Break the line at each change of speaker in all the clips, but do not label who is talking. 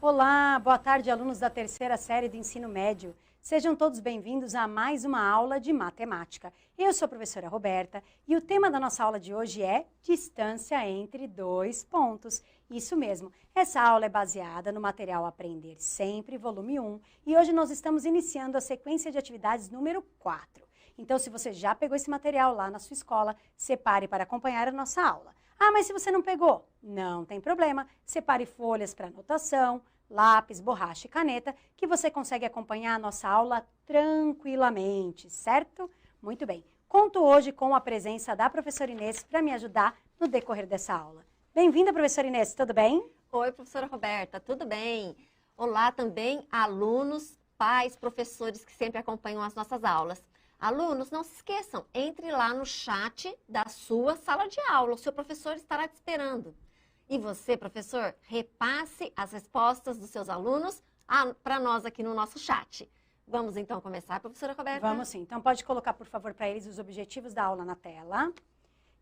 Olá, boa tarde, alunos da terceira série do ensino médio. Sejam todos bem-vindos a mais uma aula de matemática. Eu sou a professora Roberta e o tema da nossa aula de hoje é distância entre dois pontos. Isso mesmo, essa aula é baseada no material Aprender Sempre, volume 1, e hoje nós estamos iniciando a sequência de atividades número 4. Então, se você já pegou esse material lá na sua escola, separe para acompanhar a nossa aula. Ah, mas se você não pegou? Não tem problema, separe folhas para anotação, lápis, borracha e caneta, que você consegue acompanhar a nossa aula tranquilamente, certo? Muito bem. Conto hoje com a presença da professora Inês para me ajudar no decorrer dessa aula. Bem-vinda, professora Inês, tudo bem?
Oi, professora Roberta, tudo bem? Olá também, alunos, pais, professores que sempre acompanham as nossas aulas. Alunos, não se esqueçam, entre lá no chat da sua sala de aula, o seu professor estará te esperando. E você, professor, repasse as respostas dos seus alunos para nós aqui no nosso chat. Vamos então começar, professora Roberta?
Vamos sim. Então pode colocar, por favor, para eles os objetivos da aula na tela.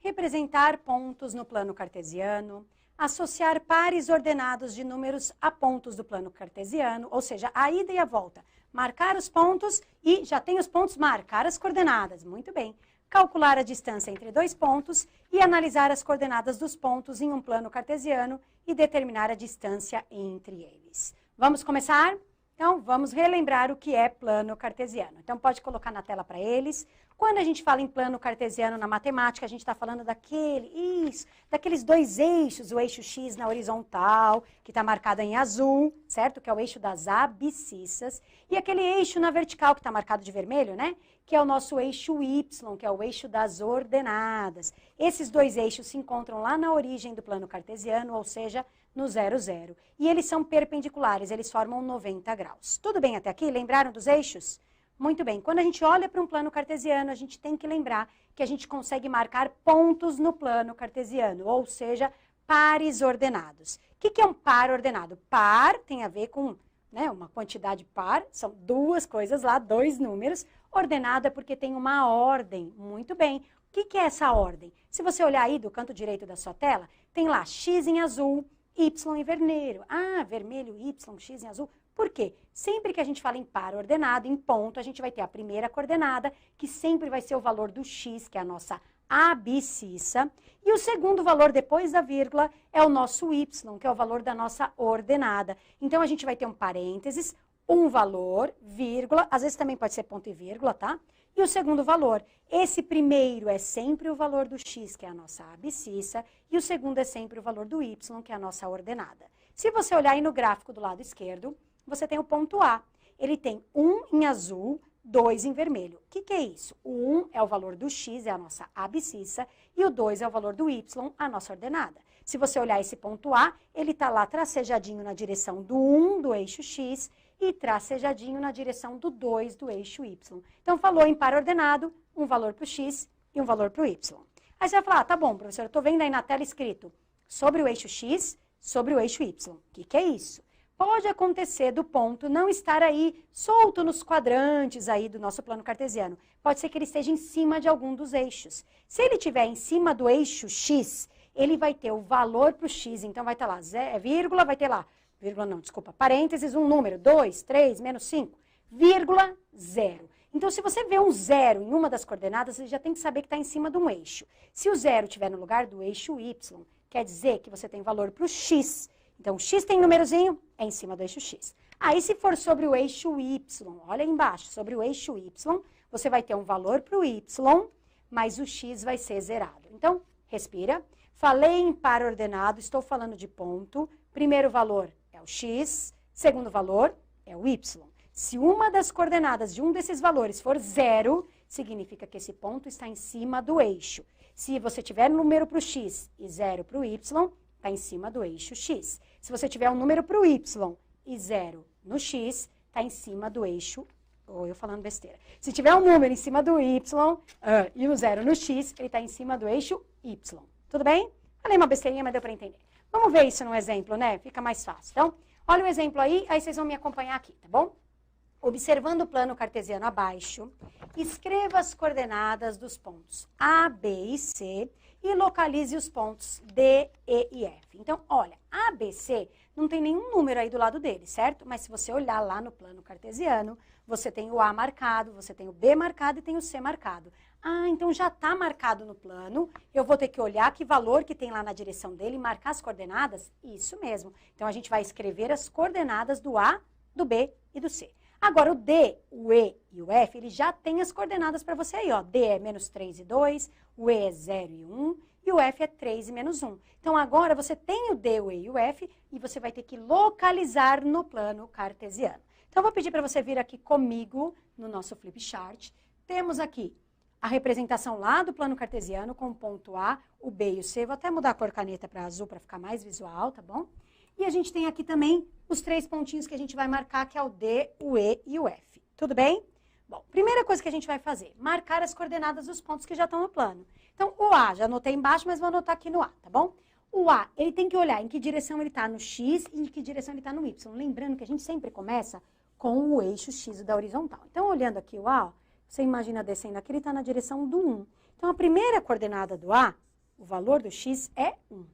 Representar pontos no plano cartesiano, associar pares ordenados de números a pontos do plano cartesiano, ou seja, a ida e a volta. Marcar os pontos e já tem os pontos, marcar as coordenadas. Muito bem. Calcular a distância entre dois pontos e analisar as coordenadas dos pontos em um plano cartesiano e determinar a distância entre eles. Vamos começar? Então, vamos relembrar o que é plano cartesiano. Então, pode colocar na tela para eles. Quando a gente fala em plano cartesiano na matemática, a gente está falando daqueles dois eixos, o eixo X na horizontal, que está marcado em azul, certo? Que é o eixo das abscissas. E aquele eixo na vertical, que está marcado de vermelho, né? Que é o nosso eixo Y, que é o eixo das ordenadas. Esses dois eixos se encontram lá na origem do plano cartesiano, ou seja, no 0, 0. E eles são perpendiculares, eles formam 90 graus. Tudo bem até aqui? Lembraram dos eixos? Muito bem. Quando a gente olha para um plano cartesiano, a gente tem que lembrar que a gente consegue marcar pontos no plano cartesiano, ou seja, pares ordenados. O que é um par ordenado? Par tem a ver com uma quantidade par, são duas coisas lá, dois números. Ordenado é porque tem uma ordem. Muito bem. O que é essa ordem? Se você olhar aí do canto direito da sua tela, tem lá X em azul, Y em vermelho. Ah, vermelho, Y, X em azul. Por quê? Sempre que a gente fala em par ordenado, em ponto, a gente vai ter a primeira coordenada, que sempre vai ser o valor do X, que é a nossa abscissa. E o segundo valor depois da vírgula é o nosso Y, que é o valor da nossa ordenada. Então, a gente vai ter um parênteses, um valor, vírgula, às vezes também pode ser ponto e vírgula, tá? E o segundo valor, esse primeiro é sempre o valor do X, que é a nossa abscissa, e o segundo é sempre o valor do Y, que é a nossa ordenada. Se você olhar aí no gráfico do lado esquerdo, você tem o ponto A. Ele tem 1 em azul, 2 em vermelho. O que é isso? O 1 é o valor do X, é a nossa abscissa, e o 2 é o valor do Y, a nossa ordenada. Se você olhar esse ponto A, ele está lá tracejadinho na direção do 1 do eixo X, e tracejadinho na direção do 2 do eixo Y. Então, falou em par ordenado, um valor para o X e um valor para o Y. Aí você vai falar, tá bom, professor, eu estou vendo aí na tela escrito sobre o eixo X, sobre o eixo Y. O que é isso? Pode acontecer do ponto não estar aí solto nos quadrantes aí do nosso plano cartesiano. Pode ser que ele esteja em cima de algum dos eixos. Se ele estiver em cima do eixo X, ele vai ter o valor para o X, então vai estar lá, vírgula, vai ter lá, vírgula não, desculpa, parênteses, um número, 2, 3, menos 5, vírgula, 0. Então, se você vê um 0 em uma das coordenadas, você já tem que saber que está em cima de um eixo. Se o 0 estiver no lugar do eixo Y, quer dizer que você tem valor para o X. Então, o X tem númerozinho, é em cima do eixo X. Aí, se for sobre o eixo Y, olha aí embaixo, sobre o eixo Y, você vai ter um valor para o Y, mas o X vai ser zerado. Então, respira. Falei em par ordenado, estou falando de ponto. Primeiro valor é o X, segundo valor é o Y. Se uma das coordenadas de um desses valores for 0, significa que esse ponto está em cima do eixo. Se você tiver número para o X e 0 para o Y, está em cima do eixo X. Se você tiver um número para o Y e 0 no X, está em cima do eixo, ou eu falando besteira. Se tiver um número em cima do Y e o 0 no X, ele está em cima do eixo Y. Tudo bem? Falei uma besteirinha, mas deu para entender. Vamos ver isso num exemplo, né? Fica mais fácil. Então, olha o exemplo aí vocês vão me acompanhar aqui, tá bom? Observando o plano cartesiano abaixo, escreva as coordenadas dos pontos A, B e C e localize os pontos D, E e F. Então, olha, A, B, C não tem nenhum número aí do lado dele, certo? Mas se você olhar lá no plano cartesiano, você tem o A marcado, você tem o B marcado e tem o C marcado. Ah, então já está marcado no plano, eu vou ter que olhar que valor que tem lá na direção dele e marcar as coordenadas? Isso mesmo. Então, a gente vai escrever as coordenadas do A, do B e do C. Agora, o D, o E e o F, ele já tem as coordenadas para você aí, ó. D é menos 3 e 2, o E é 0 e 1, e o F é 3 e menos 1. Então, agora você tem o D, o E e o F, e você vai ter que localizar no plano cartesiano. Então, eu vou pedir para você vir aqui comigo no nosso flip chart. Temos aqui a representação lá do plano cartesiano com o ponto A, o B e o C. Vou até mudar a cor caneta para azul para ficar mais visual, tá bom? E a gente tem aqui também os 3 pontinhos que a gente vai marcar, que é o D, o E e o F. Tudo bem? Bom, primeira coisa que a gente vai fazer, marcar as coordenadas dos pontos que já estão no plano. Então, o A, já anotei embaixo, mas vou anotar aqui no A, tá bom? O A, ele tem que olhar em que direção ele está no X e em que direção ele está no Y. Lembrando que a gente sempre começa com o eixo X da horizontal. Então, olhando aqui o A, ó, você imagina descendo aqui, ele está na direção do 1. Então, a primeira coordenada do A, o valor do X é 1.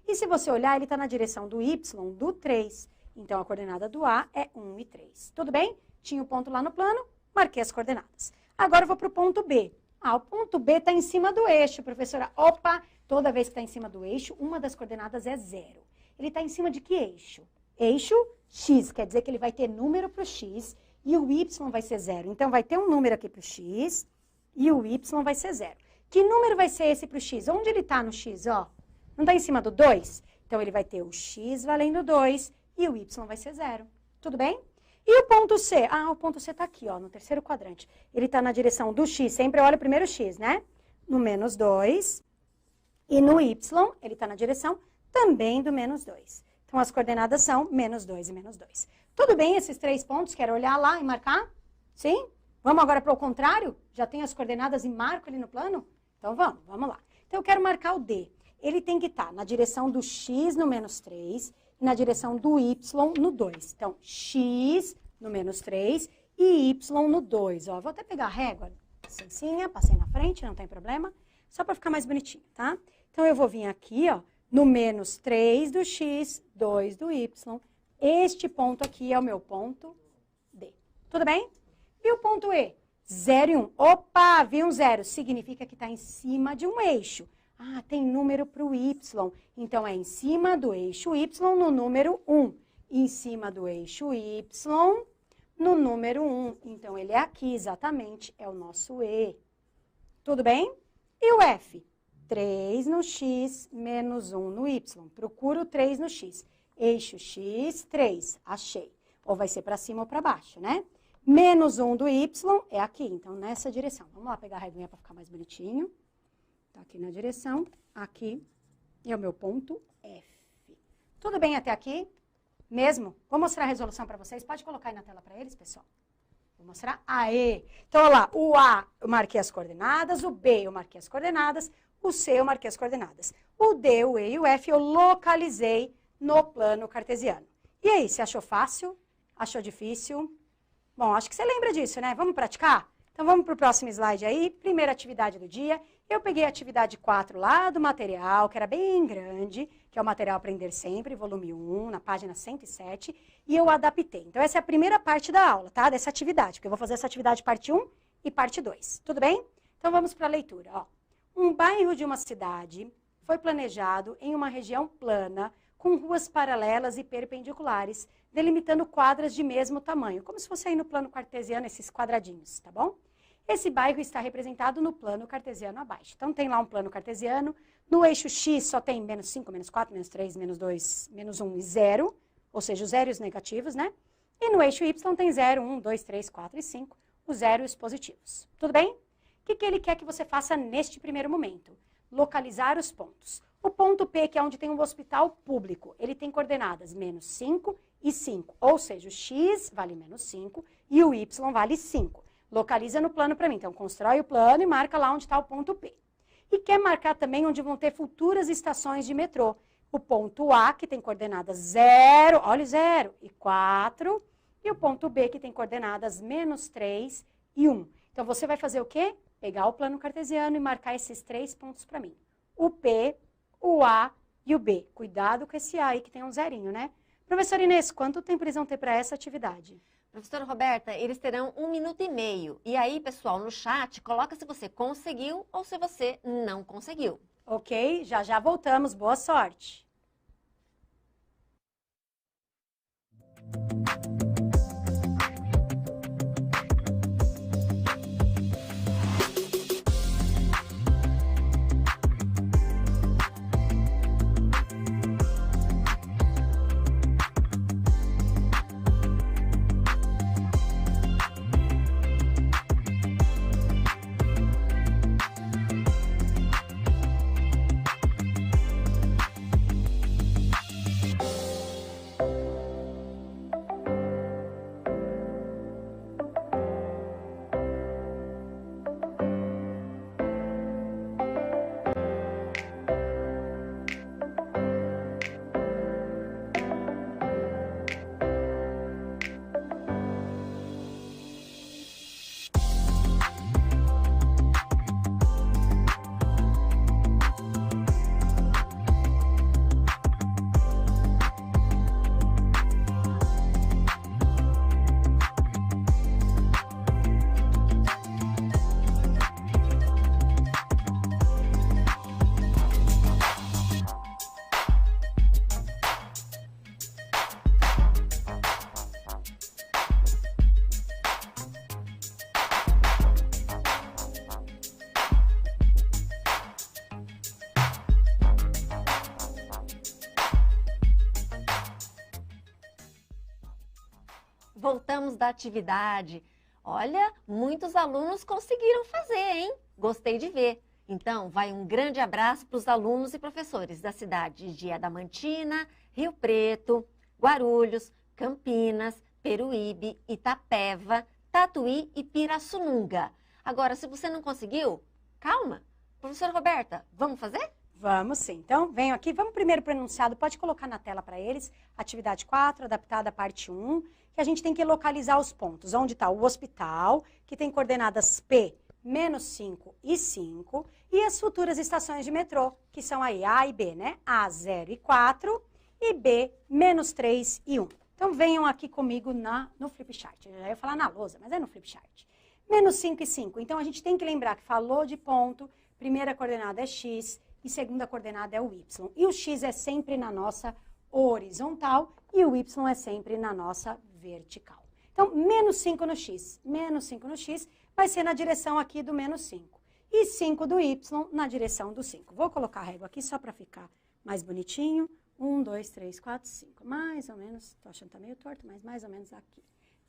E se você olhar, ele está na direção do Y, do 3. Então, a coordenada do A é 1 e 3. Tudo bem? Tinha o ponto lá no plano, marquei as coordenadas. Agora, eu vou para o ponto B. Ah, o ponto B está em cima do eixo, professora. Opa! Toda vez que está em cima do eixo, uma das coordenadas é 0. Ele está em cima de que eixo? Eixo X, quer dizer que ele vai ter número para o X e o Y vai ser 0. Então, vai ter um número aqui para o X e o Y vai ser 0. Que número vai ser esse para o X? Onde ele está no X, ó? Não está em cima do 2? Então, ele vai ter o X valendo 2 e o Y vai ser 0. Tudo bem? E o ponto C? Ah, o ponto C está aqui, ó, no terceiro quadrante. Ele está na direção do X, sempre olha primeiro o X, né? No menos 2. E no Y, ele está na direção também do menos 2. Então, as coordenadas são menos 2 e menos 2. Tudo bem esses 3 pontos? Quero olhar lá e marcar? Sim? Vamos agora para o contrário? Já tem as coordenadas e marco ali no plano? Então, vamos lá. Então, eu quero marcar o D. Ele tem que estar na direção do X no menos 3 e na direção do Y no 2. Então, X no menos 3 e Y no 2. Ó, vou até pegar a régua, licencinha, passei na frente, não tem problema. Só para ficar mais bonitinho, tá? Então, eu vou vir aqui, ó, no menos 3 do X, 2 do Y. Este ponto aqui é o meu ponto D. Tudo bem? E o ponto E? 0 e 1. Opa, vi um 0. Significa que está em cima de um eixo. Ah, tem número para o Y. Então, é em cima do eixo Y no número 1. Em cima do eixo Y no número 1. Então, ele é aqui exatamente, é o nosso E. Tudo bem? E o F? 3 no X menos 1 no Y. Procuro 3 no X. Eixo X, 3. Achei. Ou vai ser para cima ou para baixo, né? Menos 1 do Y é aqui. Então, nessa direção. Vamos lá pegar a reguinha para ficar mais bonitinho. Está aqui na direção, aqui, é o meu ponto F. Tudo bem até aqui? Mesmo? Vou mostrar a resolução para vocês. Pode colocar aí na tela para eles, pessoal? Vou mostrar. Aê! Então, olha lá, o A eu marquei as coordenadas, o B eu marquei as coordenadas, o C eu marquei as coordenadas. O D, o E e o F eu localizei no plano cartesiano. E aí, você achou fácil? Achou difícil? Bom, acho que você lembra disso, né? Vamos praticar? Então, vamos para o próximo slide aí. Primeira atividade do dia. Eu peguei a atividade 4 lá do material, que era bem grande, que é o material Aprender Sempre, volume 1, na página 107, e eu adaptei. Então, essa é a primeira parte da aula, tá? Dessa atividade, porque eu vou fazer essa atividade parte 1 e parte 2. Tudo bem? Então, vamos para a leitura. Ó. Um bairro de uma cidade foi planejado em uma região plana, com ruas paralelas e perpendiculares, delimitando quadras de mesmo tamanho, como se fosse aí no plano cartesiano, esses quadradinhos, tá bom? Esse bairro está representado no plano cartesiano abaixo. Então, tem lá um plano cartesiano. No eixo X só tem menos 5, menos 4, menos 3, menos 2, menos 1 e 0. Ou seja, os zeros negativos, né? E no eixo Y tem 0, 1, 2, 3, 4 e 5. Os zeros positivos. Tudo bem? O que ele quer que você faça neste primeiro momento? Localizar os pontos. O ponto P, que é onde tem um hospital público, ele tem coordenadas menos 5 e 5. Ou seja, o X vale menos 5 e o Y vale 5. Localiza no plano para mim. Então, constrói o plano e marca lá onde está o ponto P. E quer marcar também onde vão ter futuras estações de metrô. O ponto A, que tem coordenadas 0, olha o 0, e 4. E o ponto B, que tem coordenadas menos 3 e 1. Então, você vai fazer o quê? Pegar o plano cartesiano e marcar esses 3 pontos para mim. o P, o A e o B. Cuidado com esse A aí que tem um zerinho, né? Professora Inês, quanto tempo eles vão ter para essa atividade?
Professora Roberta, eles terão 1 minuto e meio. E aí, pessoal, no chat, coloca se você conseguiu ou se você não conseguiu.
Ok? Já já voltamos. Boa sorte!
Voltamos da atividade. Olha, muitos alunos conseguiram fazer, hein? Gostei de ver. Então, vai um grande abraço para os alunos e professores da cidade de Adamantina, Rio Preto, Guarulhos, Campinas, Peruíbe, Itapeva, Tatuí e Pirassununga. Agora, se você não conseguiu, calma. Professora Roberta, vamos fazer?
Vamos sim. Então, venham aqui. Vamos primeiro para o enunciado. Pode colocar na tela para eles. Atividade 4, adaptada, parte 1. Que a gente tem que localizar os pontos. Onde está o hospital, que tem coordenadas P, menos 5 e 5. E as futuras estações de metrô, que são aí A e B, né? A, 0 e 4. E B, menos 3 e 1. Então, venham aqui comigo no flipchart. Eu já ia falar na lousa, mas é no flipchart. Menos 5 e 5. Então, a gente tem que lembrar que falou de ponto. Primeira coordenada é X. E segunda coordenada é o Y. E o X é sempre na nossa horizontal e o Y é sempre na nossa vertical. Então, menos 5 no X. Menos 5 no X vai ser na direção aqui do menos 5. E 5 do Y na direção do 5. Vou colocar a régua aqui só para ficar mais bonitinho. 1, 2, 3, 4, 5. Mais ou menos, estou achando que está meio torto, mas mais ou menos aqui.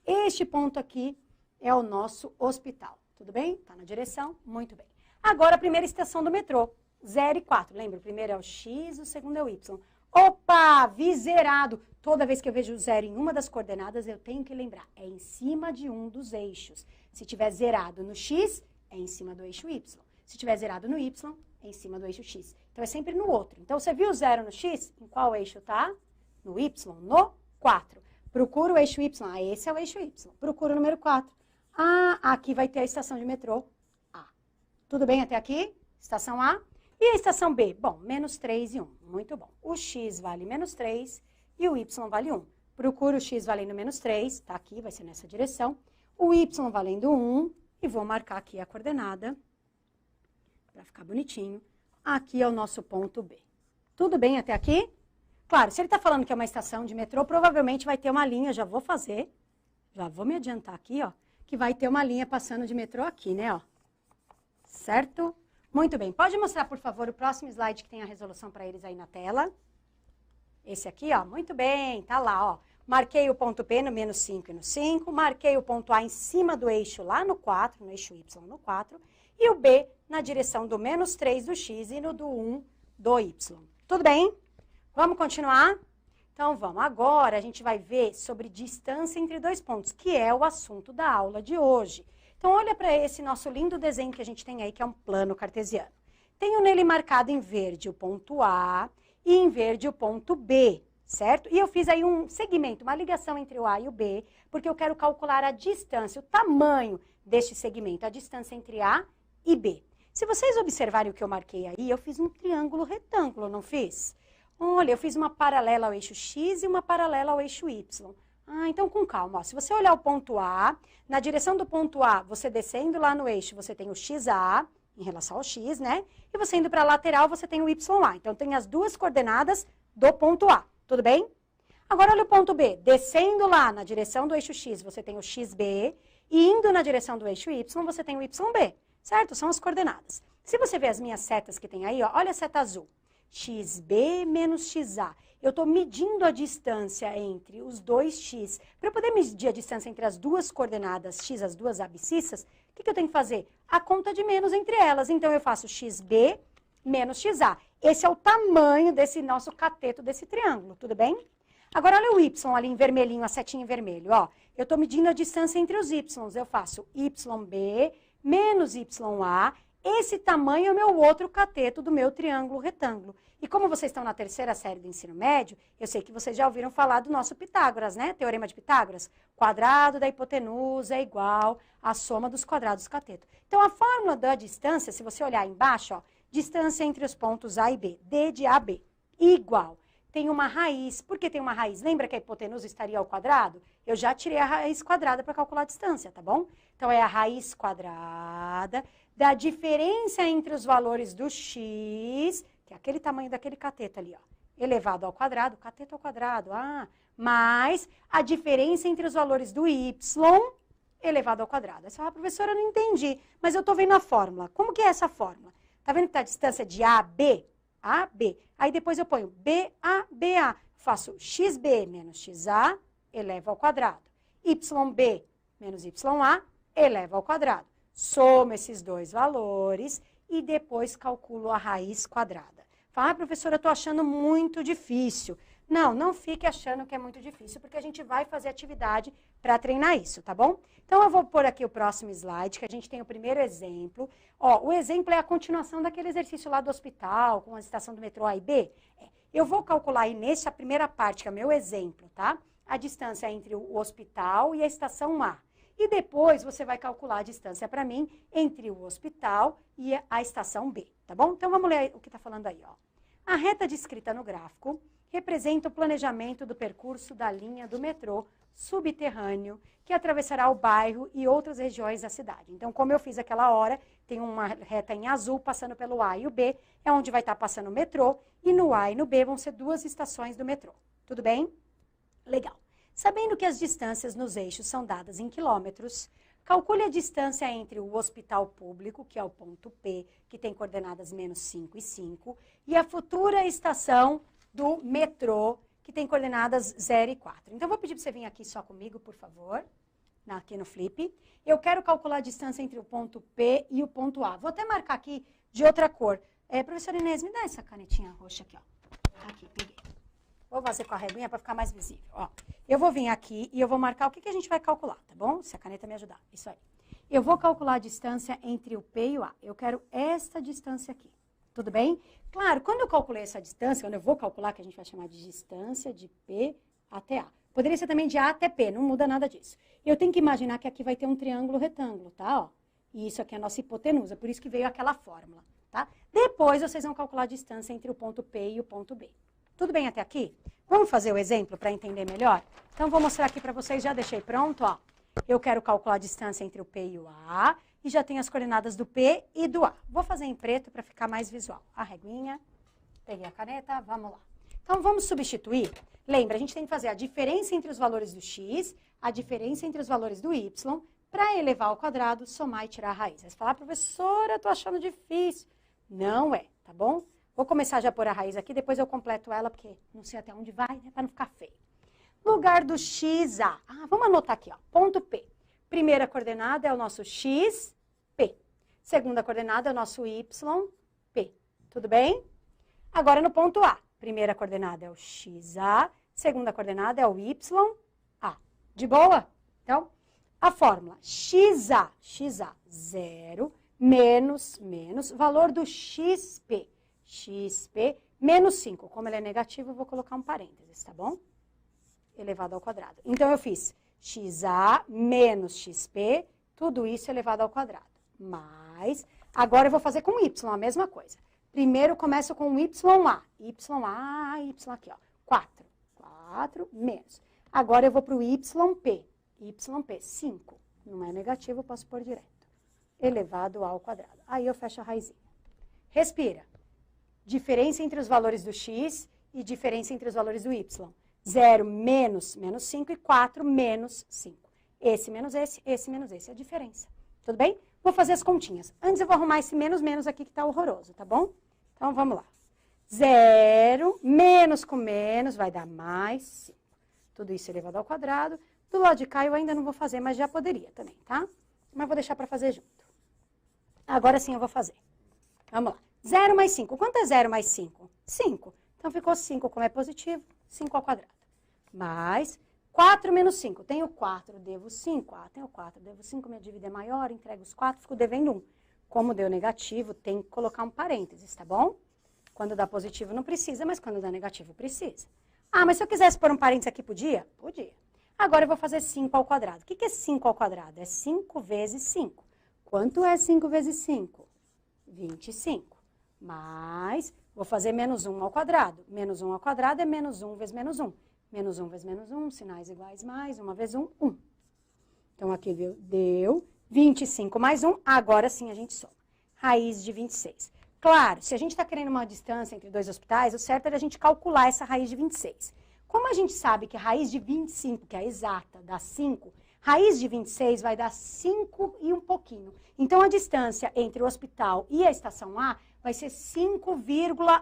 Este ponto aqui é o nosso hospital. Tudo bem? Está na direção? Muito bem. Agora, a primeira estação do metrô. 0 e 4. Lembra? O primeiro é o X, o segundo é o Y. Opa! Vi zerado. Toda vez que eu vejo o zero em uma das coordenadas, eu tenho que lembrar. É em cima de um dos eixos. Se tiver zerado no X, é em cima do eixo Y. Se tiver zerado no Y, é em cima do eixo X. Então, é sempre no outro. Então, você viu o zero no X? Em qual eixo tá? No Y, no 4. Procura o eixo Y. Ah, esse é o eixo Y. Procura o número 4. Ah, aqui vai ter a estação de metrô A. Tudo bem até aqui? Estação A. E a estação B? Bom, menos 3 e 1. Muito bom. O X vale menos 3 e o Y vale 1. Procura o X valendo menos 3, tá aqui, vai ser nessa direção. O Y valendo 1 e vou marcar aqui a coordenada para ficar bonitinho. Aqui é o nosso ponto B. Tudo bem até aqui? Claro, se ele está falando que é uma estação de metrô, provavelmente vai ter uma linha, já vou fazer, já vou me adiantar aqui, ó, que vai ter uma linha passando de metrô aqui, né, ó. Certo? Muito bem. Pode mostrar, por favor, o próximo slide que tem a resolução para eles aí na tela. Esse aqui, ó. Muito bem. Tá lá, ó. Marquei o ponto P no menos 5 e no 5. Marquei o ponto A em cima do eixo lá no 4, no eixo Y no 4. E o B na direção do menos 3 do X e no do 1 do Y. Tudo bem? Vamos continuar? Então, vamos. Agora, a gente vai ver sobre distância entre dois pontos, que é o assunto da aula de hoje. Então, olha para esse nosso lindo desenho que a gente tem aí, que é um plano cartesiano. Tenho nele marcado em verde o ponto A e em verde o ponto B, certo? E eu fiz aí um segmento, uma ligação entre o A e o B, porque eu quero calcular a distância, o tamanho deste segmento, a distância entre A e B. Se vocês observarem o que eu marquei aí, eu fiz um triângulo retângulo, não fiz? Olha, eu fiz uma paralela ao eixo X e uma paralela ao eixo Y. Ah, então com calma. Ó. Se você olhar o ponto A, na direção do ponto A, você descendo lá no eixo, você tem o XA, em relação ao X, né? E você indo para a lateral, você tem o YA. Então, tem as duas coordenadas do ponto A. Tudo bem? Agora, olha o ponto B. Descendo lá na direção do eixo X, você tem o XB. E indo na direção do eixo Y, você tem o YB. Certo? São as coordenadas. Se você ver as minhas setas que tem aí, ó, olha a seta azul. XB menos XA. Eu estou medindo a distância entre os dois X. Para eu poder medir a distância entre as duas coordenadas X, as duas abscissas, o que eu tenho que fazer? A conta de menos entre elas. Então, eu faço XB menos XA. Esse é o tamanho desse nosso cateto desse triângulo, tudo bem? Agora, olha o Y ali em vermelhinho, a setinha em vermelho. Ó. Eu estou medindo a distância entre os Ys. Eu faço YB menos YA. Esse tamanho é o meu outro cateto do meu triângulo retângulo. E como vocês estão na terceira série do ensino médio, eu sei que vocês já ouviram falar do nosso Pitágoras, né? Teorema de Pitágoras. Quadrado da hipotenusa é igual à soma dos quadrados do cateto. Então, a fórmula da distância, se você olhar embaixo, ó, distância entre os pontos A e B, D de AB, igual. Tem uma raiz. Por que tem uma raiz? Lembra que a hipotenusa estaria ao quadrado? Eu já tirei a raiz quadrada para calcular a distância, tá bom? Então, é a raiz quadrada da diferença entre os valores do x, que é aquele tamanho daquele cateto ali, ó, elevado ao quadrado, cateto ao quadrado, mais a diferença entre os valores do y elevado ao quadrado. Essa professora eu não entendi, mas eu estou vendo a fórmula. Como que é essa fórmula? Tá vendo que tá a distância de A a B? A, B. Aí depois eu ponho BA, BA. Faço XB menos XA, eleva ao quadrado. YB menos YA, eleva ao quadrado. Somo esses dois valores e depois calculo a raiz quadrada. Fala, professora, eu estou achando muito difícil. Não, não fique achando que é muito difícil, porque a gente vai fazer atividade para treinar isso, tá bom? Então, eu vou pôr aqui o próximo slide, que a gente tem o primeiro exemplo. Ó, o exemplo é a continuação daquele exercício lá do hospital, com a estação do metrô A e B. Eu vou calcular aí nessa primeira parte, que é o meu exemplo, tá? A distância entre o hospital e a estação A. E depois você vai calcular a distância para mim entre o hospital e a estação B, tá bom? Então, vamos ler o que está falando aí, ó. A reta descrita no gráfico representa o planejamento do percurso da linha do metrô subterrâneo que atravessará o bairro e outras regiões da cidade. Então, como eu fiz aquela hora, tem uma reta em azul passando pelo A e o B, é onde vai estar passando o metrô, e no A e no B vão ser duas estações do metrô. Tudo bem? Legal. Sabendo que as distâncias nos eixos são dadas em quilômetros, calcule a distância entre o hospital público, que é o ponto P, que tem coordenadas menos 5 e 5, e a futura estação do metrô, que tem coordenadas 0 e 4. Então, eu vou pedir para você vir aqui só comigo, por favor, aqui no flip. Eu quero calcular a distância entre o ponto P e o ponto A. Vou até marcar aqui de outra cor. Professora Inês, me dá essa canetinha roxa aqui, ó. Aqui, peguei. Vou fazer com a reguinha para ficar mais visível. Ó, eu vou vir aqui e eu vou marcar o que a gente vai calcular, tá bom? Se a caneta me ajudar. Isso aí. Eu vou calcular a distância entre o P e o A. Eu quero esta distância aqui. Tudo bem? Claro, quando eu calculei essa distância, quando eu vou calcular, que a gente vai chamar de distância de P até A. Poderia ser também de A até P, não muda nada disso. Eu tenho que imaginar que aqui vai ter um triângulo retângulo, tá? Ó, e isso aqui é a nossa hipotenusa, por isso que veio aquela fórmula, tá? Depois vocês vão calcular a distância entre o ponto P e o ponto B. Tudo bem até aqui? Vamos fazer o exemplo para entender melhor? Então, vou mostrar aqui para vocês, já deixei pronto, ó. Eu quero calcular a distância entre o P e o A, e já tenho as coordenadas do P e do A. Vou fazer em preto para ficar mais visual. A reguinha, peguei a caneta, vamos lá. Então, vamos substituir. Lembra, a gente tem que fazer a diferença entre os valores do x, a diferença entre os valores do y, para elevar ao quadrado, somar e tirar a raiz. Você fala, professora, eu estou achando difícil. Não é, tá bom? Vou começar já a pôr a raiz aqui, depois eu completo ela, porque não sei até onde vai, né, para não ficar feio. Lugar do XA. Vamos anotar aqui, ó, ponto P. Primeira coordenada é o nosso x, P. Segunda coordenada é o nosso y, P. Tudo bem? Agora no ponto A. Primeira coordenada é o XA, segunda coordenada é o YA. De boa? Então, a fórmula XA, 0, menos, valor do XP. XP menos 5. Como ele é negativo, eu vou colocar um parênteses, tá bom? Elevado ao quadrado. Então, eu fiz XA menos XP, tudo isso elevado ao quadrado. Mais Agora eu vou fazer com y, a mesma coisa. Primeiro eu começo com YA. Y aqui, ó. 4. 4 menos. Agora eu vou para o YP. YP, 5. Não é negativo, eu posso pôr direto. Elevado ao quadrado. Aí eu fecho a raizinha. Respira. Diferença entre os valores do x e diferença entre os valores do y. 0 menos 5 e 4 menos 5. Esse menos esse menos esse. É a diferença. Tudo bem? Vou fazer as continhas. Antes eu vou arrumar esse menos aqui que está horroroso, tá bom? Então, vamos lá. 0 menos com menos vai dar mais 5. Tudo isso elevado ao quadrado. Do lado de cá eu ainda não vou fazer, mas já poderia também, tá? Mas vou deixar para fazer junto. Agora sim eu vou fazer. Vamos lá. 0 mais 5. Quanto é 0 mais 5? 5. Então, ficou 5, como é positivo, 5 ao quadrado. Mais 4 menos 5. Tenho 4, devo 5. Ah, tenho 4, devo 5, minha dívida é maior, entrego os 4, fico devendo 1. Como deu negativo, tem que colocar um parênteses, tá bom? Quando dá positivo não precisa, mas quando dá negativo precisa. Ah, mas se eu quisesse pôr um parênteses aqui, podia? Podia. Agora eu vou fazer 5 ao quadrado. O que é 5 ao quadrado? É 5 vezes 5. Quanto é 5 vezes 5? 25. Mais, vou fazer menos 1 ao quadrado. Menos 1 ao quadrado é menos 1 vezes menos 1. Menos 1 vezes menos 1, sinais iguais mais, 1 vezes 1, 1. Então, aqui deu 25 mais 1, agora sim a gente soma. Raiz de 26. Claro, se a gente está querendo uma distância entre dois hospitais, o certo é a gente calcular essa raiz de 26. Como a gente sabe que a raiz de 25, que é a exata, dá 5, raiz de 26 vai dar 5 e um pouquinho. Então, a distância entre o hospital e a estação A vai ser 5,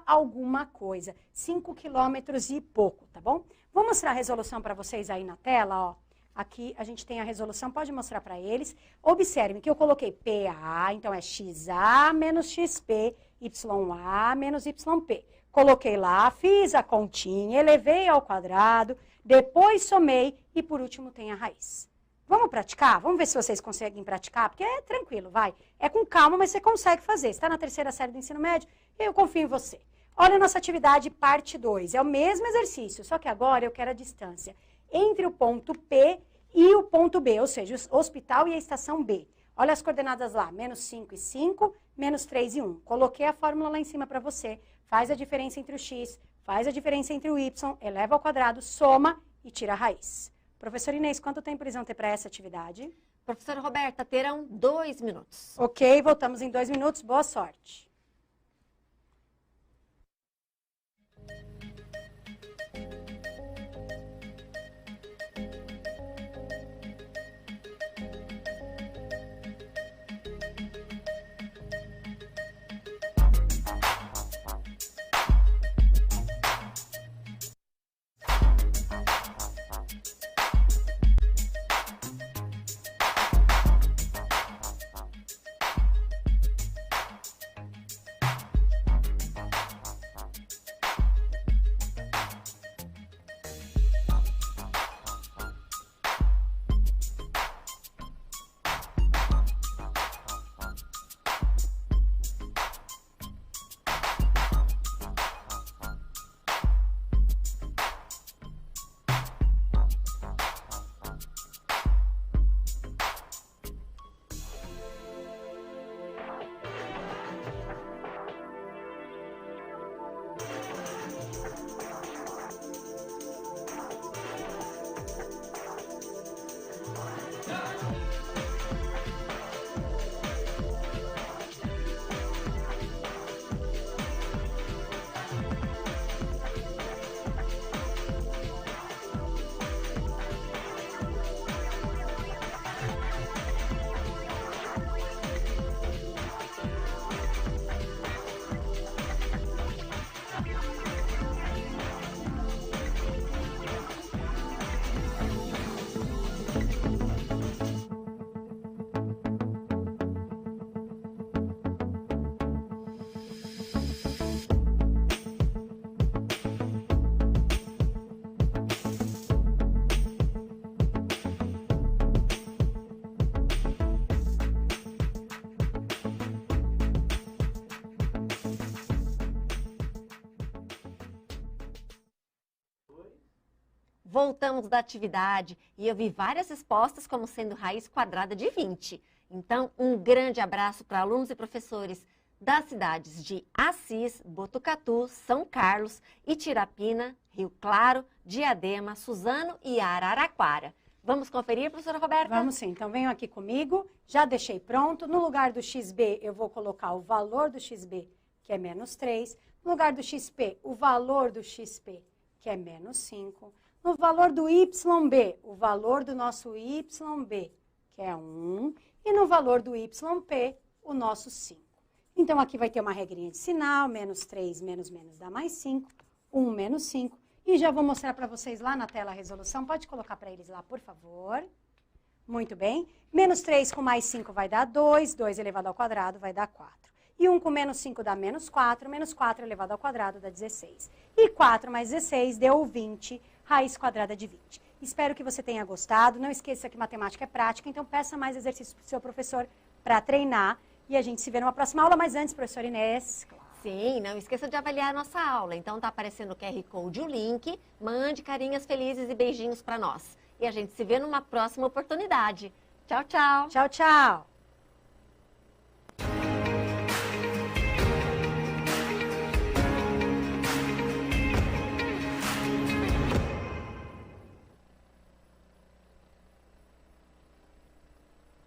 alguma coisa. 5 quilômetros e pouco, tá bom? Vou mostrar a resolução para vocês aí na tela, ó. Aqui a gente tem a resolução, pode mostrar para eles. Observem que eu coloquei PA, então é XA menos XP, YA menos YP. Coloquei lá, fiz a continha, elevei ao quadrado, depois somei e por último tem a raiz. Vamos praticar? Vamos ver se vocês conseguem praticar, porque é tranquilo, vai. É com calma, mas você consegue fazer. Você está na 3ª série do ensino médio, eu confio em você. Olha a nossa atividade parte 2. É o mesmo exercício, só que agora eu quero a distância entre o ponto P e o ponto B, ou seja, o hospital e a estação B. Olha as coordenadas lá, menos 5 e 5, menos 3 e 1. Coloquei a fórmula lá em cima para você. Faz a diferença entre o x, faz a diferença entre o y, eleva ao quadrado, soma e tira a raiz. Professora Inês, quanto tempo eles vão ter para essa atividade?
Professora Roberta, terão 2 minutos.
Ok, voltamos em 2 minutos. Boa sorte.
Voltamos da atividade e eu vi várias respostas como sendo raiz quadrada de 20. Então, um grande abraço para alunos e professores das cidades de Assis, Botucatu, São Carlos, Itirapina, Rio Claro, Diadema, Suzano e Araraquara. Vamos conferir, professora Roberta?
Vamos sim. Então, venham aqui comigo. Já deixei pronto. No lugar do XB, eu vou colocar o valor do XB, que é menos 3. No lugar do XP, o valor do XP, que é menos 5. No valor do YB, o valor do nosso YB, que é 1. E no valor do YP, o nosso 5. Então, aqui vai ter uma regrinha de sinal. Menos 3, menos dá mais 5. 1 menos 5. E já vou mostrar para vocês lá na tela a resolução. Pode colocar para eles lá, por favor. Muito bem. Menos 3 com mais 5 vai dar 2. 2 elevado ao quadrado vai dar 4. E 1 com menos 5 dá menos 4. Menos 4 elevado ao quadrado dá 16. E 4 mais 16 deu 20. Raiz quadrada de 20. Espero que você tenha gostado. Não esqueça que matemática é prática. Então, peça mais exercícios para o seu professor para treinar. E a gente se vê numa próxima aula. Mas antes, professora Inês...
Sim, não esqueça de avaliar a nossa aula. Então, tá aparecendo o QR Code, o link. Mande carinhas felizes e beijinhos para nós. E a gente se vê numa próxima oportunidade. Tchau, tchau.
Tchau, tchau.